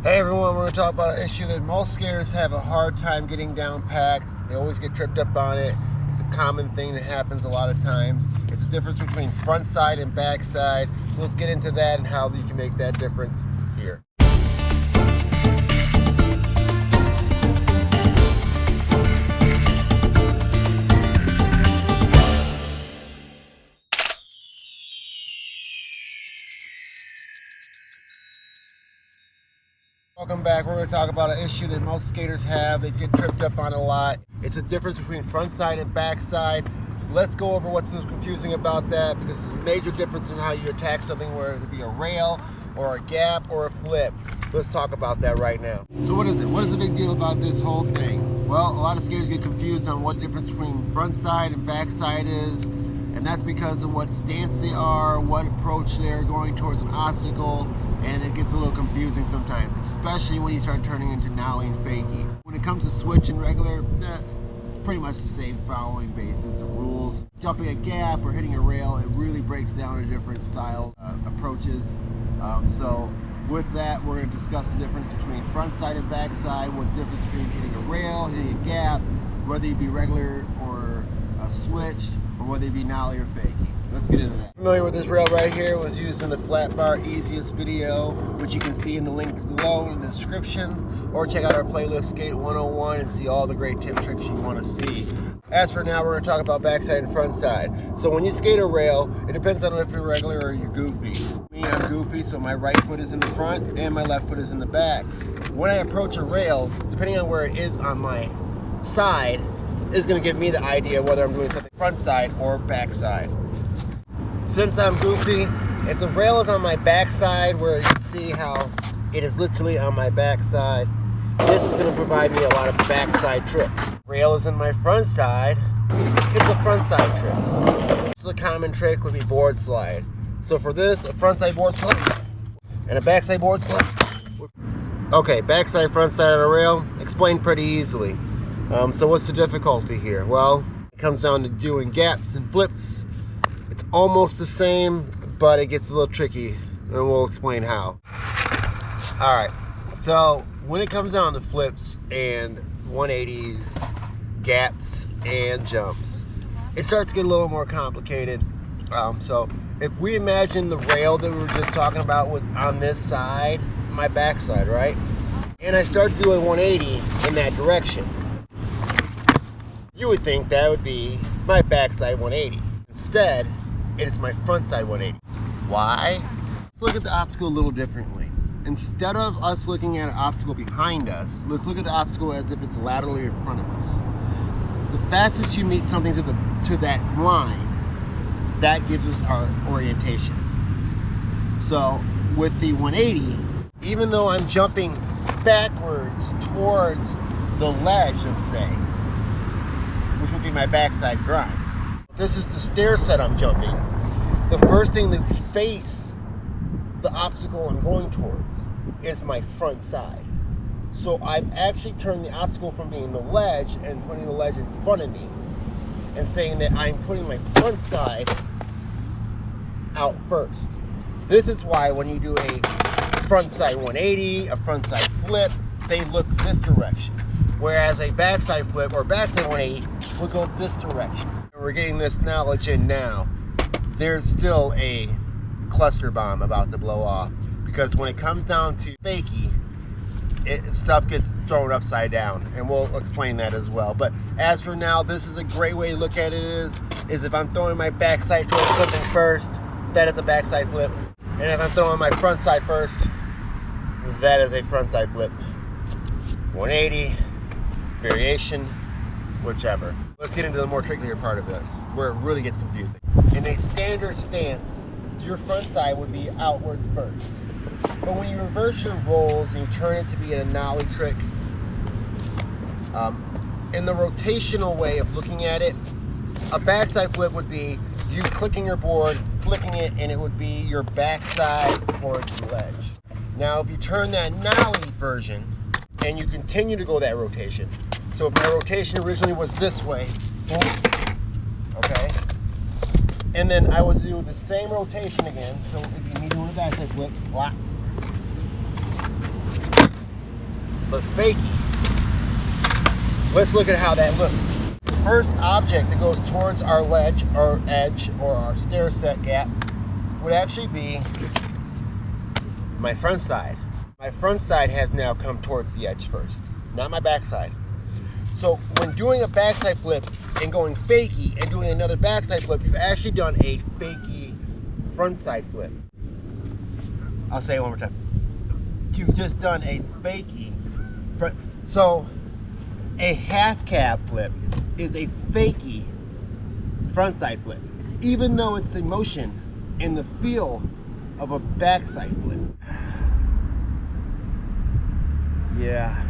Hey everyone, we're going to talk about an issue that most skaters have a hard time getting down packed. They always get tripped up on it. It's a common thing that happens a lot of times. It's the difference between front side and back side. So let's get into that and how you can make that difference here. Welcome back. We're going to talk about an issue that most skaters have. They get tripped up on a lot. It's a difference between front side and back side. Let's go over what's so confusing about that, because there's a major difference in how you attack something, whether it be a rail or a gap or a flip. So let's talk about that right now. So what is it? What is the big deal about this whole thing? Well, a lot of skaters get confused on what the difference between front side and back side is, and that's because of what stance they are, what approach they're going towards an obstacle, and it gets a little confusing sometimes, especially when you start turning into Nollie and Fakie. When it comes to switch and regular, pretty much the same following basis of rules. Jumping a gap or hitting a rail, it really breaks down to different style approaches. So with that, we're going to discuss the difference between front side and back side, what the difference between hitting a rail, hitting a gap, whether it be regular or a switch, or whether it be Nollie or Fakie. Let's get into that. Familiar with this rail right here? It was used in the flat bar easiest video, which you can see in the link below in the descriptions, or check out our playlist Skate 101 and see all the great tip tricks you want to see. As for now, we're going to talk about backside and front side. So when you skate a rail, it depends on if you're regular or you're goofy. Me, I'm goofy, so my right foot is in the front and my left foot is in the back. When I approach a rail, depending on where it is on my side, is going to give me the idea whether I'm doing something front side or back side. Since I'm goofy, if the rail is on my back side, where you can see how it is literally on my back side, this is going to provide me a lot of backside tricks. Rail is in my front side, it's a front side trick. So the common trick would be board slide. So for this, a front side board slide and a backside board slide. Okay, backside, front side on a rail, explained pretty easily. So what's the difficulty here? Well, it comes down to doing gaps and flips. It's almost the same, but it gets a little tricky, and we'll explain how. Alright, so when it comes down to flips and 180s, gaps, and jumps, it starts to get a little more complicated. So if we imagine the rail that we were just talking about was on this side, my back side, right? And I start doing 180 in that direction, you would think that would be my backside 180. Instead, it is my front side 180. Why? Let's look at the obstacle a little differently. Instead of us looking at an obstacle behind us, let's look at the obstacle as if it's laterally in front of us. The fastest you meet something to that line, that gives us our orientation. So with the 180, even though I'm jumping backwards towards the ledge, let's say, which would be my backside grind. This is the stair set I'm jumping. The first thing that face the obstacle I'm going towards is my front side. So I've actually turned the obstacle from being the ledge and putting the ledge in front of me and saying that I'm putting my front side out first. This is why when you do a front side 180, a front side flip, they look this direction. Whereas a backside flip or backside 180 will go this direction. And we're getting this knowledge in now. There's still a cluster bomb about to blow off, because when it comes down to Fakie, stuff gets thrown upside down, and we'll explain that as well. But as for now, this is a great way to look at it is if I'm throwing my backside towards something first, that is a backside flip. And if I'm throwing my front side first, that is a front side flip. 180, variation, whichever. Let's get into the more trickier part of this, where it really gets confusing. In a standard stance, your front side would be outwards first. But when you reverse your rolls and you turn it to be a Nollie trick, in the rotational way of looking at it, a backside flip would be you clicking your board, flicking it, and it would be your backside towards the ledge. Now, if you turn that Nollie version and you continue to go that rotation, so if my rotation originally was this way, okay, and then I was doing the same rotation again, so it'd be me doing a backside flip, the fakie. Let's look at how that looks. The first object that goes towards our ledge or edge or our stair set gap would actually be my front side. My front side has now come towards the edge first, not my backside. So when doing a backside flip and going fakie and doing another backside flip, you've actually done a fakie frontside flip. I'll say it one more time. You've just done a fakie front. So a half cab flip is a fakie frontside flip, even though it's the motion and the feel of a backside flip. Yeah.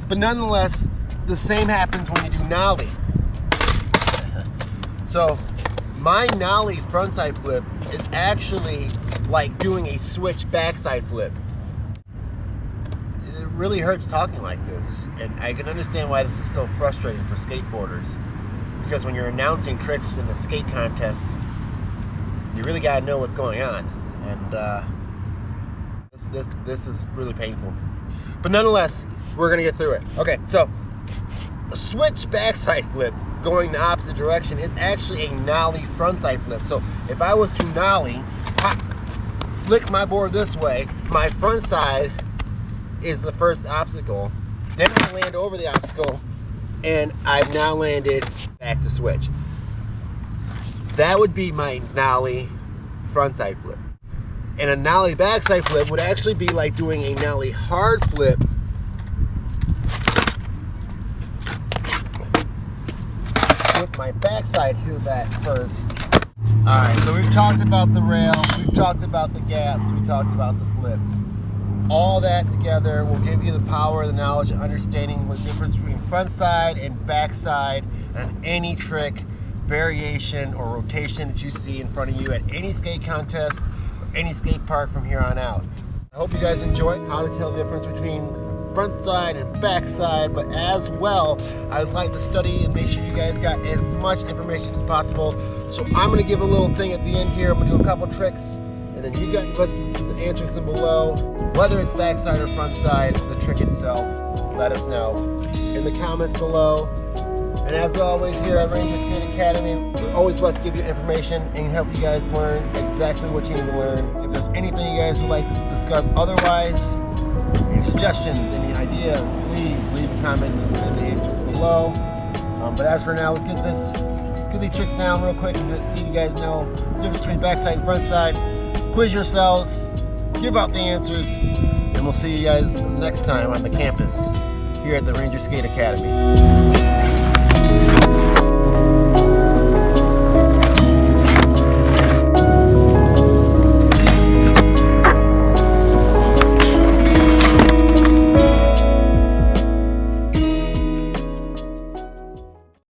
But nonetheless, the same happens when you do nollie. So my nollie frontside flip is actually like doing a switch backside flip. It really hurts talking like this, and I can understand why this is so frustrating for skateboarders, because when you're announcing tricks in a skate contest, you really got to know what's going on, and this is really painful. But nonetheless, we're gonna get through it. Okay, so a switch backside flip going the opposite direction is actually a nollie frontside flip. So if I was to nollie, flick my board this way, my front side is the first obstacle, then I land over the obstacle, and I've now landed back to switch. That would be my nollie frontside flip. And a nollie backside flip would actually be like doing a nollie hard flip with my backside heel back first. Alright, so we've talked about the rail, we've talked about the gaps, we talked about the flips. All that together will give you the power, the knowledge, and understanding what the difference between front side and backside on any trick, variation, or rotation that you see in front of you at any skate contest or any skate park from here on out. I hope you guys enjoyed how to tell the difference between front side and back side, but as well, I'd like to study and make sure you guys got as much information as possible. So I'm going to give a little thing at the end here. I'm going to do a couple tricks, and then you guys listen to the answers down below. Whether it's backside or front side, the trick itself, let us know in the comments below. And as always here at Ranger Skate Academy, we're always blessed to give you information and help you guys learn exactly what you need to learn. If there's anything you guys would like to discuss otherwise, any suggestions, any ideas, please leave a comment in the answers below. But as for now, let's get these tricks down real quick and see you guys know the difference between backside and front side. Quiz yourselves, give out the answers, and we'll see you guys next time on the campus here at the Ranger Skate Academy.